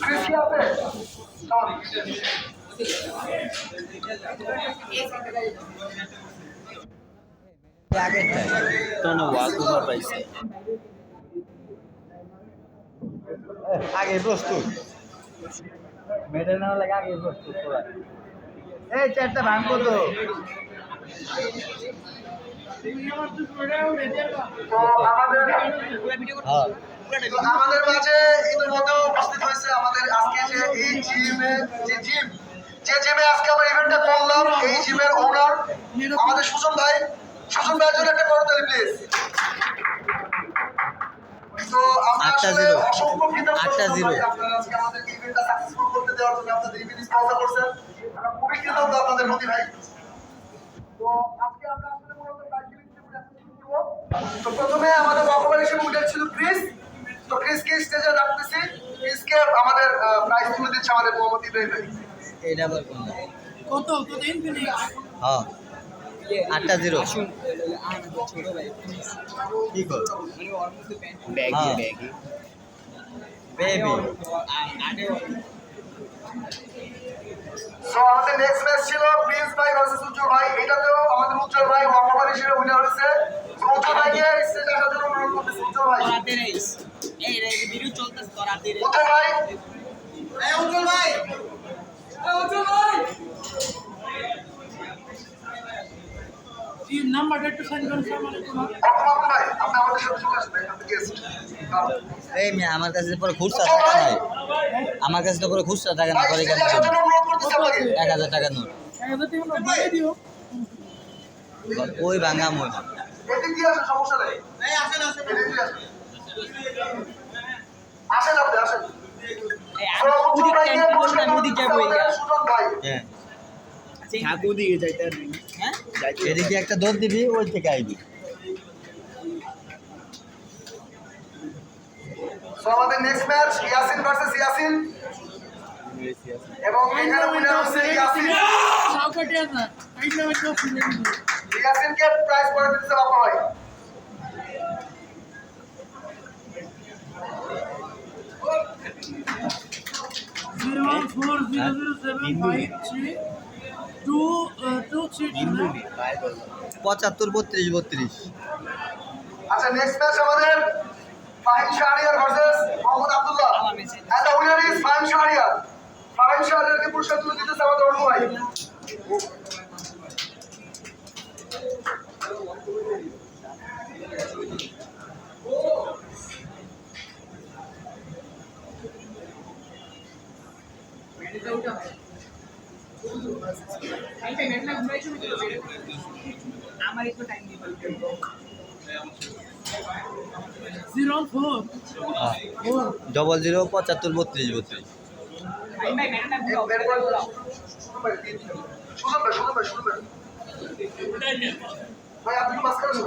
ক্রিসি আছে আগে প্রস্তুত মেডেল না লাগে আগে প্রস্তুত করা এই চারটা ভাঙবো তো আমাদের মাঝে ইতিমধ্যে উপস্থিত হয়েছে আমাদের আজকে যে এই জিমে যে জিমে আজকে আমরা ইভেন্টটা করলাম এই জিমের ওনার আমাদের সুজন ভাইয়ের জন্য একটা করতালি প্লিজ। তো আমরা আসলে অসংখ্য কৃতজ্ঞ আপনারা আজকে আমাদের ইভেন্টটা সাকসেসফুল করতে দেওয়ার জন্য আপনাদের ইভেন্ট স্পন্সর করছেন, আমরা খুবই কৃতজ্ঞ আপনাদের প্রতি ভাই। তো আজকে আমরা আসলে মূলত প্রাইজ গিভিং সেরেমনি শুরু করব। তো প্রথমে আমাদের ওয়াকওভার হিসেবে উঠে ছিল ক্রিস। তো ক্রিসকে স্টেজে রাখতেছি, ক্রিসকে আমাদের প্রাইজ তুলে দিচ্ছে আমাদের মোহাম্মদ ইব্রাহিম ভাই। এটা বল কত ইনফিনিক্স হ্যাঁ 8-0 ছোট ভাই কি কর মানে ওর মধ্যে ব্যাগি বেবি সো আমাদের নেক্সট ম্যাচ ছিল প্রিন্স ভাই ভার্সেস উজ্জ্বল ভাই। এটাতেও আমাদের উজ্জ্বল ভাই ওয়াকওভার হিসেবে উইনার হয়েছে। তো উজ্জ্বল ভাইকে স্টেজে আসার জন্য অনুরোধ করতেছি। উজ্জ্বল ভাই তোরাতে রেস এই রে ভিডিও চলতেছে তোরাতে রেস উজ্জ্বল ভাই উজ্জ্বল ভাই নাম্বারটা একটু সেন্ড করুন অপমান ভাই আপনি আমাদের সাথে চলে আসবেন আপনি গেস্ট। এই মেয়ে আমার কাছে পরে খুচরা টাকা নাই আমার কাছে তো পরে খুচরা টাকা না করে কেন আসার জন্য অনুরোধ করতেছি আপনাকে। 1000 টাকা নোট ওই ভাঙা মই এদিক দিয়ে আসেন, সমস্যা নেই। এই আসেন আসেন এদিক দিয়ে আসেন। আসেন আপনি আসেন। এই তো উজ্জ্বল ভাইকে পুরস্কার নদী যাবো আমাদের সুজন ভাই। হ্যাঁ ঠাকু দিকে যাইতে হ্যাঁ এদিকে একটা দৌড় দিবি ওই থেকে আইবি সো আমাদের next match Yasin versus Yasin এবং এখানে উইনার হচ্ছে ইয়াসিন। সাউকাটিয়া না এইটা হচ্ছে ফিল্ম ইয়াসিনকে প্রাইজ করে দিতে বাবা ভাই। Zero 4007532 75-32-32 আচ্ছা নেক্সট ম্যাচ আমাদের Fahim Shahriar versus Mohammad Abdullah and the winner is Fahim Shahriar. Fahim শাহরিয়ারকে পুরস্কার তুলে দিতেছে আমাদের অরুণ ভাই। আমার একটু টাইম দিবেন 04 00-75-32-32 ভাই ম্যাডাম বের করে দাও। সুজন ভাই ভাই আপনি কি মাস্কারা ছিল?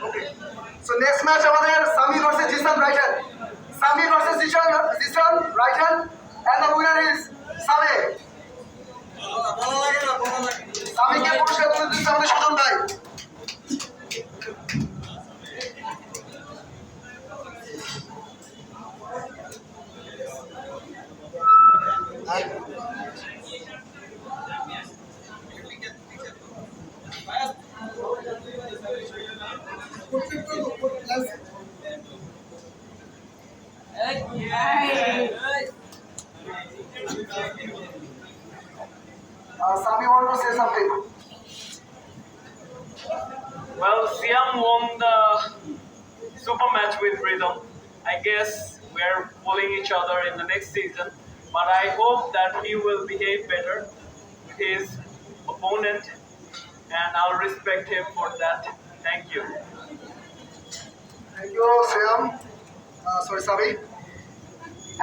ওকে সো নেক্সট ম্যাচ আমাদের Sami versus Jisan right hand. Sami versus Jisan right hand and the winner is Sami. সামিকে পুরস্কার তুলে দিচ্ছে আমাদের সুজন ভাই। Sami want to say something. Well, Siam won the super match with Rhythm. I guess we're pulling each other in the next season, but I hope that he will behave better with his opponent, and I'll respect him for that. Thank you. Thank you, Sam. Sorry, Sami.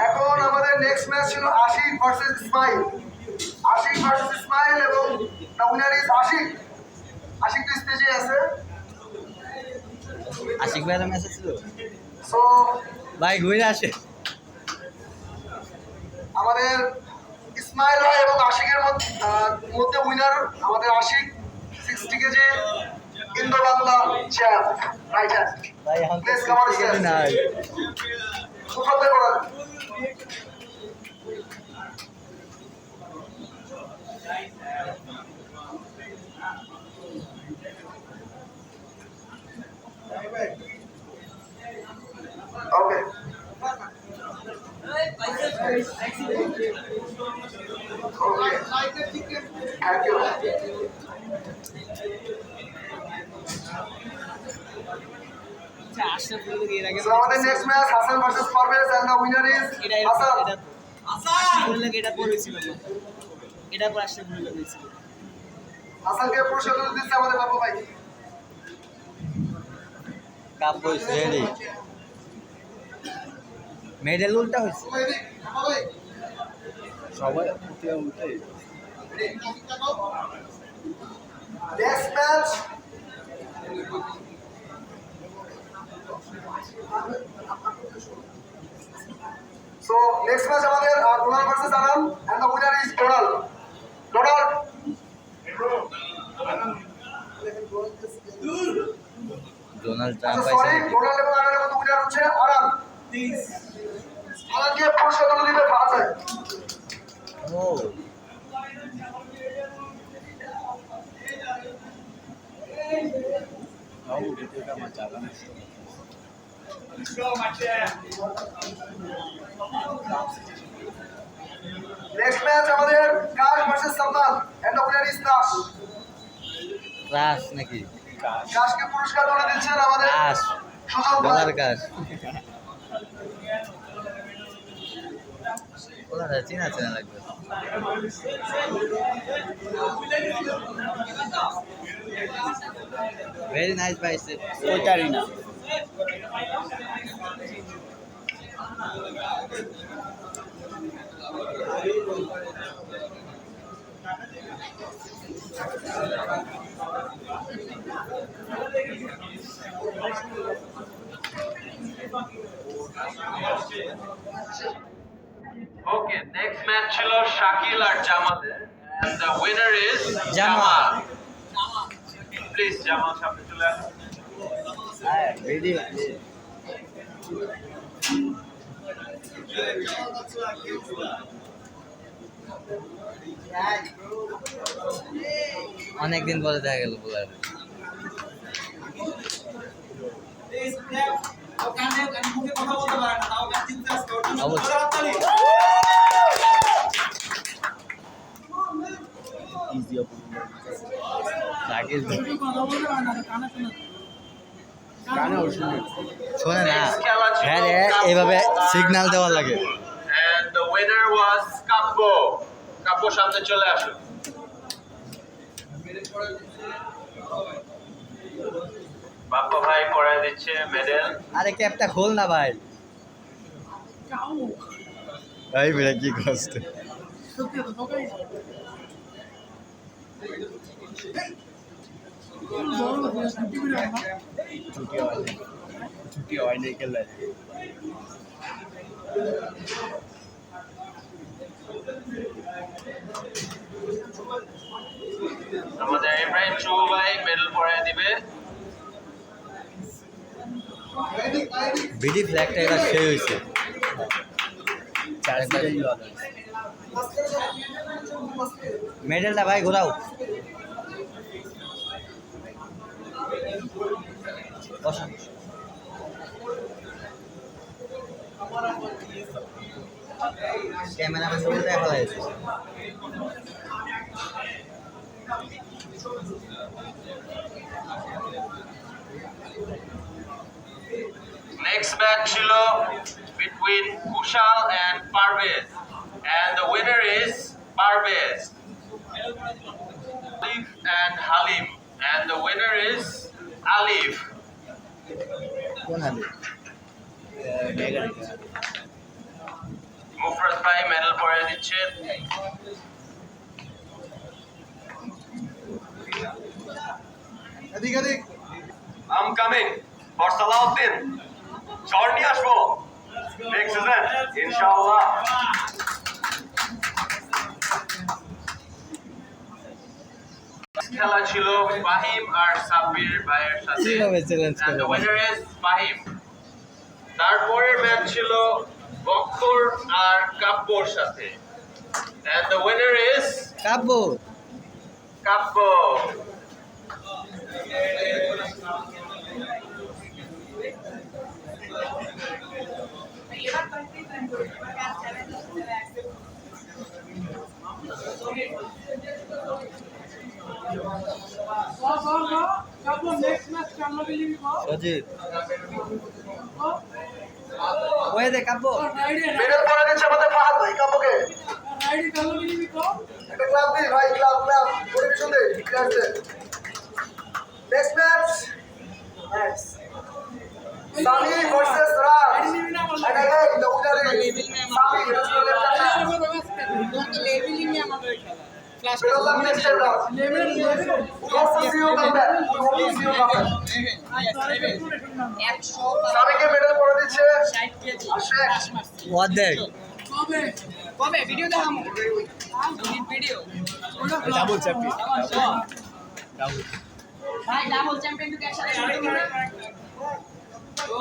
এখন আমাদের next match ছিল Ashik versus Ismail. Ashik versus Ismail এবং the winner is Ashik. Ashik তো স্টেজে আছে। আশিক ভাইয়ের message ছিল so ভাই ঘুরে আসে আমাদের ইসমাইল ভাই এবং আশিকের মধ্যে উইনার আমাদের Ashik 60 kg Indo Bangla champ right hand. ভাই এখন প্লিজ কাম অন স্টেজ। নাই সুফল ভাই করেন। Okay thank you. আশরাফ গুলোকে এর আগে So আমাদের next match Hasan versus Parvez and the winner is Hasan. গুলোকে এটা পড়েছিল এটা পর আশরাফ গুলোকে হয়েছিল হাসানকে পুরস্কার তুলে দিচ্ছে আমাদের বাবু ভাই। কাব্য হয়েছে রেডি মেডেল উল্টা হয়েছে সবাই উঠে উঠে next match so next match আমাদের Donald versus Anam and the winner is Donald. Donald Donald আচ্ছা ট্রাম্প সরি, পাইছে ডোনাল্ড এবং আনামের মধ্যে উইনার হচ্ছে আনাম। আনামকে পুরস্কার তুলে দিবে ফাহাদ ভাই। ও নেক্সট ম্যাচ আমাদের Kash versus Salman and the winner is Kash. ক্রাশ নাকি কাশকে পুরস্কার তুলে দিচ্ছেন আমাদের কাশ সুজন ভাই। ডলার কাশ ওরা চেনা চেনা লাগবে ভেরি নাইস পাইছে ওইটারই না Okay, next match ছিল শাকিল আর জামালের and the winner is Jamal. Please Jamal সামনে চলে আসুন। হ্যাঁ রেডি অনেকদিন পরে দেখা গেল বলার অবশ্যই শাকিল শোনে না হ্যাঁ রে এইভাবে সিগন্যাল দেওয়া লাগে And the winner was কাব্য। কাব্য সামনে চলে আসুন। বাপ্পা ভাই পরে দিচ্ছে মেডেল। আরে ক্যাপটা খোল না ভাই এই বেটা কি কষ্ট ছুটি হয় নাই খেলা আমাদের ইব্রাহিম শুভ ভাই মেডেল পরে দিবে। বিডি ফ্ল্যাগটা এবার শেষ হয়েছে মেডেলটা ভাই ঘোরাও বসো। ক্যামেরাম্যান বলে দেখা হয়েছে Next match ছিল between Kushal and Parvez and the winner is Parvez. Alif and Halim and the winner is Alif. কোন হালে মুফরাজ ভাই মেডেল পরে দিচ্ছেন। এদিক এদিক I'm coming for Salahuddin. ঝড় নিয়ে আসবো নেক্সট সিজন ইনশাআল্লাহ। খেলা ছিল ফাহিম আর সাব্বির ভাইয়ের সাথে কিভাবে চ্যালেঞ্জ and the করবো winner is Fahim. তারপরের ম্যাচ ছিল বক্কর আর কাব্যর সাথে and the winner is কাব্য কাব্য। সজীব ওই দে কাব্য মেডেল পরে দিচ্ছে আমাদের ফাহাদ ভাই কাব্যকে একটা ক্লাব দিই ভাই, ক্লাব করে পিছন দে next match Sami versus Raj and again the winner is Sami. It is your left hand. It was a mixed round. We hope to see you come back. We hope to see you come back. সামিকে medal পরে দিচ্ছে আশেক। অর্ধেক কবে video দেখামু video double champion ভাই double champion তো একসাথে শুরু করব ও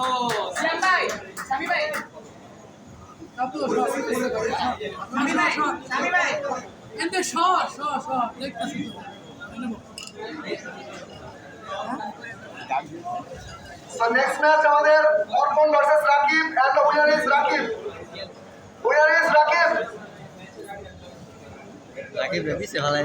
শ্যাম ভাই সামি ভাই সামি ভাই এন্ড শট দেখতেছি So next match আমাদের অর্পণ versus Rakib and the winner is Rakib. Winner is Rakib. Rakib রে দিছে ভালাই